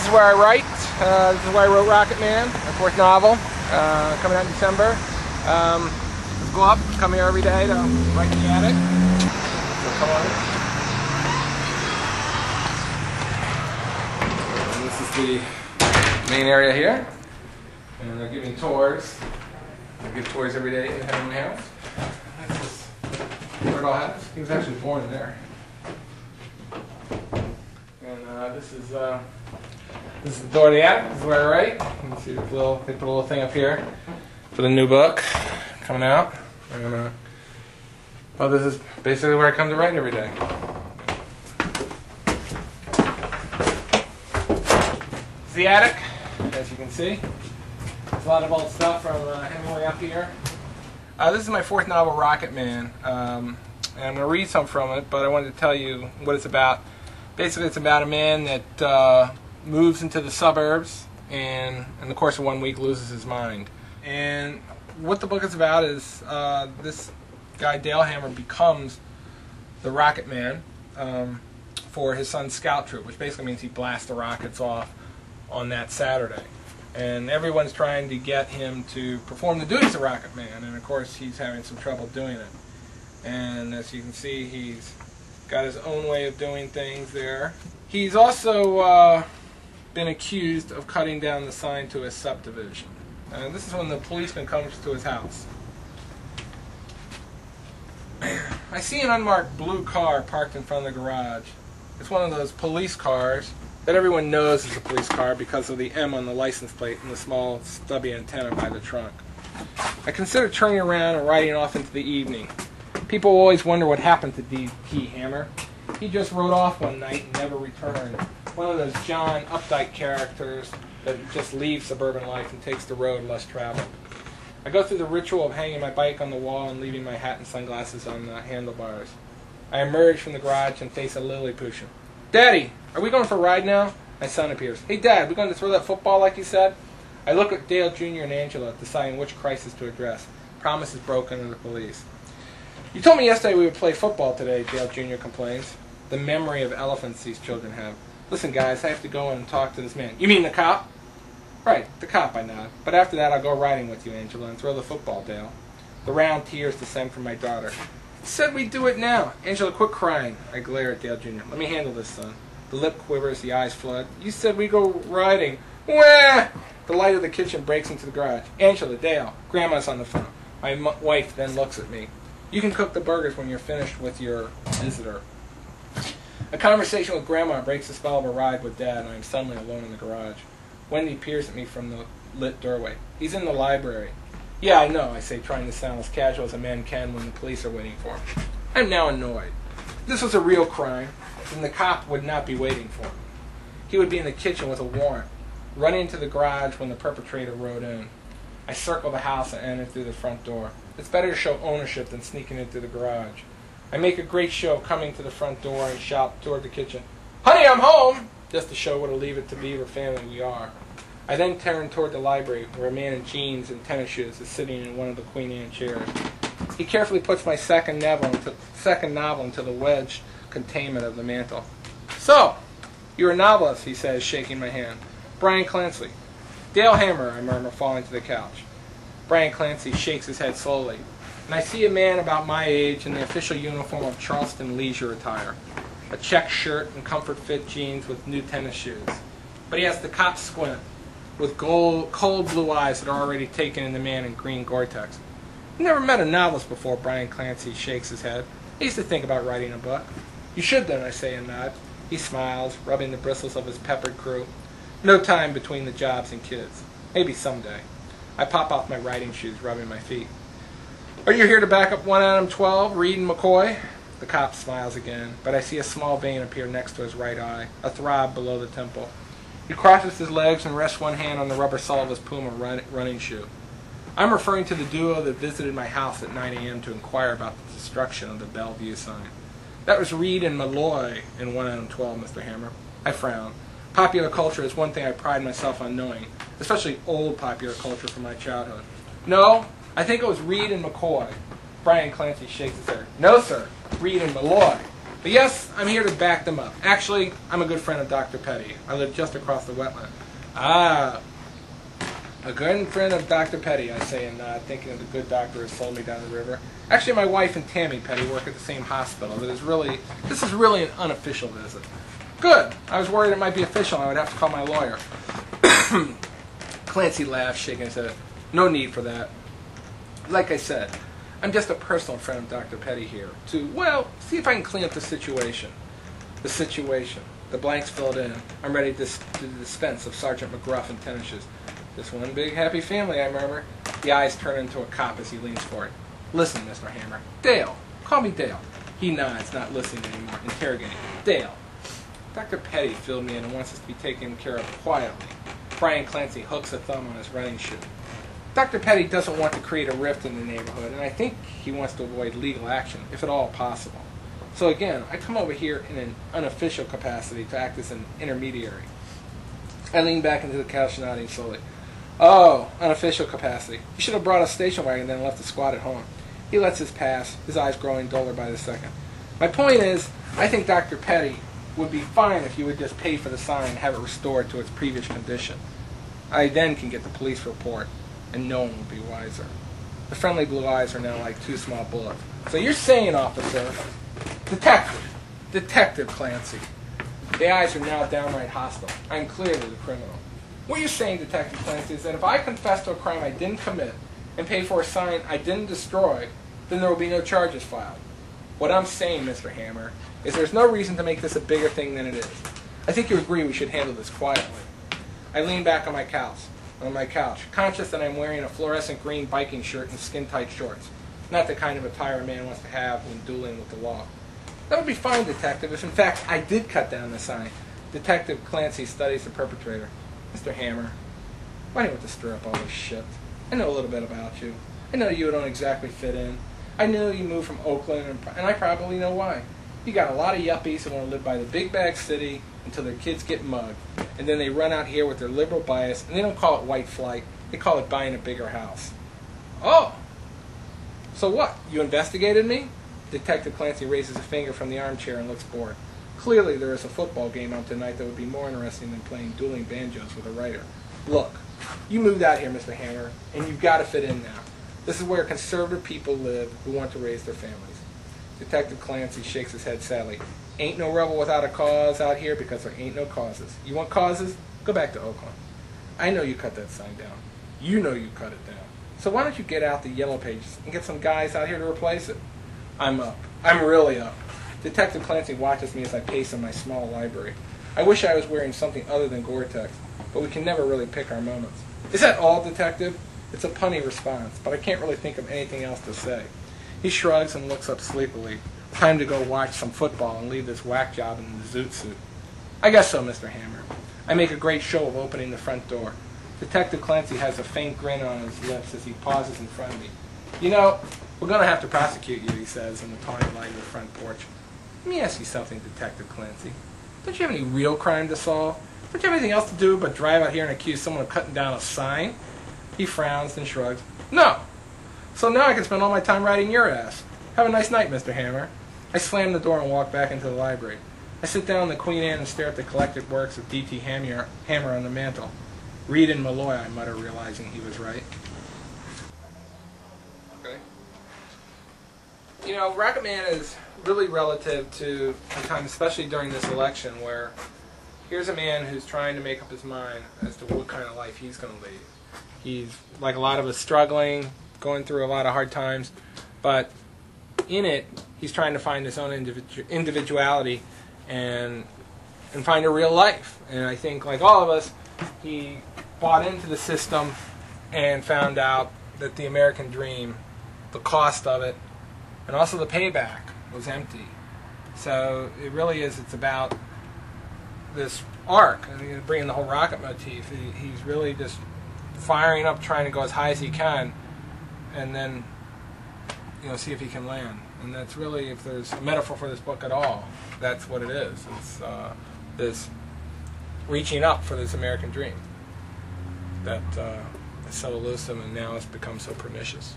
is where I write. This is where I wrote Rocket Man, my fourth novel, coming out in December. Let's go up, come here every day to write in the attic. So come on. And this is the main area here. And they're giving tours. I give tours every day in the Hemingway house. That's just where it all happens. He was actually born there. And this is the door of the attic. This is where I write. You can see this little, they put a little thing up here for the new book coming out. And well, this is basically where I come to write every day. It's the attic, as you can see. There's a lot of old stuff from Hemingway up here. This is my fourth novel, Rocket Man. And I'm going to read some from it, but I wanted to tell you what it's about. Basically, it's about a man that moves into the suburbs and in the course of 1 week loses his mind. And what the book is about is this guy, Dale Hammer, becomes the Rocket Man for his son's scout troop, which basically means he blasts the rockets off on that Saturday. And everyone's trying to get him to perform the duties of Rocket Man, and of course he's having some trouble doing it. And as you can see, he's got his own way of doing things there. He's also been accused of cutting down the sign to his subdivision. And this is when the policeman comes to his house. I see an unmarked blue car parked in front of the garage. It's one of those police cars that everyone knows is a police car because of the M on the license plate and the small stubby antenna by the trunk. I consider turning around and riding off into the evening. People always wonder what happened to D.T. Hammer. He just rode off one night and never returned. One of those John Updike characters that just leaves suburban life and takes the road less traveled. I go through the ritual of hanging my bike on the wall and leaving my hat and sunglasses on the handlebars. I emerge from the garage and face a Lilliputian. "Daddy, are we going for a ride now?" My son appears. "Hey, Dad, we going to throw that football like you said?" I look at Dale Jr. and Angela, deciding which crisis to address. Promise is broken to the police. "You told me yesterday we would play football today," Dale Jr. complains. The memory of elephants these children have. "Listen, guys, I have to go and talk to this man." "You mean the cop?" "Right, the cop," I nod. "But after that I'll go riding with you, Angela, and throw the football, Dale." The round tears descend from my daughter. "You said we'd do it now." "Angela, quit crying." I glare at Dale Jr. "Let me handle this, son." The lip quivers, the eyes flood. "You said we'd go riding." "Wah!" The light of the kitchen breaks into the garage. "Angela, Dale, Grandma's on the phone." My wife then looks at me. "You can cook the burgers when you're finished with your visitor." A conversation with Grandma breaks the spell of a ride with Dad, and I am suddenly alone in the garage. Wendy peers at me from the lit doorway. "He's in the library." "Yeah, I know," I say, trying to sound as casual as a man can when the police are waiting for him. I'm now annoyed. If this was a real crime, then the cop would not be waiting for him. He would be in the kitchen with a warrant, running into the garage when the perpetrator rode in. I circle the house and enter through the front door. It's better to show ownership than sneaking into the garage. I make a great show of coming to the front door and shout toward the kitchen, "Honey, I'm home!" just to show what a Leave It to Beaver family we are. I then turn toward the library, where a man in jeans and tennis shoes is sitting in one of the Queen Anne chairs. He carefully puts my second novel into the wedged containment of the mantel. "So, you're a novelist," he says, shaking my hand. "Brian Clancy." "Dale Hammer," I murmur, falling to the couch. Brian Clancy shakes his head slowly, and I see a man about my age in the official uniform of Charleston leisure attire. A check shirt and comfort-fit jeans with new tennis shoes. But he has the cop squint, with cold blue eyes that are already taken in the man in green Gore-Tex. "I've never met a novelist before," Brian Clancy shakes his head. "I used to think about writing a book." "You should then," I say and nod. He smiles, rubbing the bristles of his peppered crew. "No time between the jobs and kids. Maybe someday." I pop off my riding shoes, rubbing my feet. "Are you here to back up 1 Adam 12, Reed and McCoy?" The cop smiles again, but I see a small vein appear next to his right eye, a throb below the temple. He crosses his legs and rests one hand on the rubber sole of his Puma running shoe. "I'm referring to the duo that visited my house at 9 a.m. to inquire about the destruction of the Bellevue sign." "That was Reed and Malloy in 1 Adam 12, Mr. Hammer." I frown. Popular culture is one thing I pride myself on knowing, especially old popular culture from my childhood. "No, I think it was Reed and McCoy." Brian Clancy shakes his head. "No, sir, Reed and Malloy." But yes, I'm here to back them up. Actually, I'm a good friend of Dr. Petty. I live just across the wetland. Ah, a good friend of Dr. Petty, I say, and thinking of the good doctor who sold me down the river. Actually, my wife and Tammy Petty work at the same hospital. This is really an unofficial visit. Good. I was worried it might be official and I would have to call my lawyer. Clancy laughed, shaking his head. No need for that. Like I said, I'm just a personal friend of Dr. Petty here to, well, see if I can clean up the situation. The situation. The blanks filled in. I'm ready to dispense of Sergeant McGruff and Tennishes. Just one big happy family, I murmur. The eyes turn into a cop as he leans forward. Listen, Mr. Hammer. Dale. Call me Dale. He nods, not listening anymore, interrogating. Dale. Dr. Petty filled me in and wants us to be taken care of quietly. Brian Clancy hooks a thumb on his running shoe. Dr. Petty doesn't want to create a rift in the neighborhood, and I think he wants to avoid legal action, if at all possible. So again, I come over here in an unofficial capacity to act as an intermediary. I lean back into the couch, nodding slowly. Oh, unofficial capacity. You should have brought a station wagon and then left the squad at home. He lets this pass, his eyes growing duller by the second. My point is, I think Dr. Petty would be fine if you would just pay for the sign and have it restored to its previous condition. I then can get the police report, and no one will be wiser. The friendly blue eyes are now like two small bullets. So you're saying, officer, Detective Clancy. The eyes are now downright hostile. I am clearly the criminal. What you're saying, Detective Clancy, is that if I confess to a crime I didn't commit and pay for a sign I didn't destroy, then there will be no charges filed. What I'm saying, Mr. Hammer, is there's no reason to make this a bigger thing than it is. I think you agree we should handle this quietly. I lean back on my couch, conscious that I'm wearing a fluorescent green biking shirt and skin-tight shorts. Not the kind of attire a man wants to have when dueling with the law. That would be fine, Detective, if in fact I did cut down the sign. Detective Clancy studies the perpetrator. Mr. Hammer, why do you want to stir up all this shit? I know a little bit about you. I know you don't exactly fit in. I know you moved from Oakland, and I probably know why. You got a lot of yuppies who want to live by the big bag city until their kids get mugged. And then they run out here with their liberal bias, and they don't call it white flight. They call it buying a bigger house. Oh! So what? You investigated me? Detective Clancy raises a finger from the armchair and looks bored. Clearly there is a football game on tonight that would be more interesting than playing dueling banjos with a writer. Look, you moved out here, Mr. Hammer, and you've got to fit in now. This is where conservative people live who want to raise their families. Detective Clancy shakes his head sadly. Ain't no rebel without a cause out here because there ain't no causes. You want causes? Go back to Oakland. I know you cut that sign down. You know you cut it down. So why don't you get out the yellow pages and get some guys out here to replace it? I'm up. I'm really up. Detective Clancy watches me as I pace in my small library. I wish I was wearing something other than Gore-Tex, but we can never really pick our moments. Is that all, Detective? It's a punny response, but I can't really think of anything else to say. He shrugs and looks up sleepily. Time to go watch some football and leave this whack job in the zoot suit. I guess so, Mr. Hammer. I make a great show of opening the front door. Detective Clancy has a faint grin on his lips as he pauses in front of me. You know, we're going to have to prosecute you, he says in the tawny light of the front porch. Let me ask you something, Detective Clancy. Don't you have any real crime to solve? Don't you have anything else to do but drive out here and accuse someone of cutting down a sign? He frowns and shrugs. No. So now I can spend all my time riding your ass. Have a nice night, Mr. Hammer. I slam the door and walk back into the library. I sit down in the Queen Anne and stare at the collected works of D.T. Hammer on the mantel. Reed and Malloy, I mutter, realizing he was right. Okay. You know, Rocket Man is really relative to a time, especially during this election, where here's a man who's trying to make up his mind as to what kind of life he's going to lead. He's, like a lot of us, struggling, going through a lot of hard times, but in it, he's trying to find his own individuality and find a real life. And I think, like all of us, he bought into the system and found out that the American dream, the cost of it, and also the payback was empty. So it really is, it's about this arc, and bringing the whole rocket motif. He's really just firing up, trying to go as high as he can, and then, you know, see if he can land. And that's really, if there's a metaphor for this book at all, that's what it is. It's this reaching up for this American dream that is so elusive and now has become so pernicious.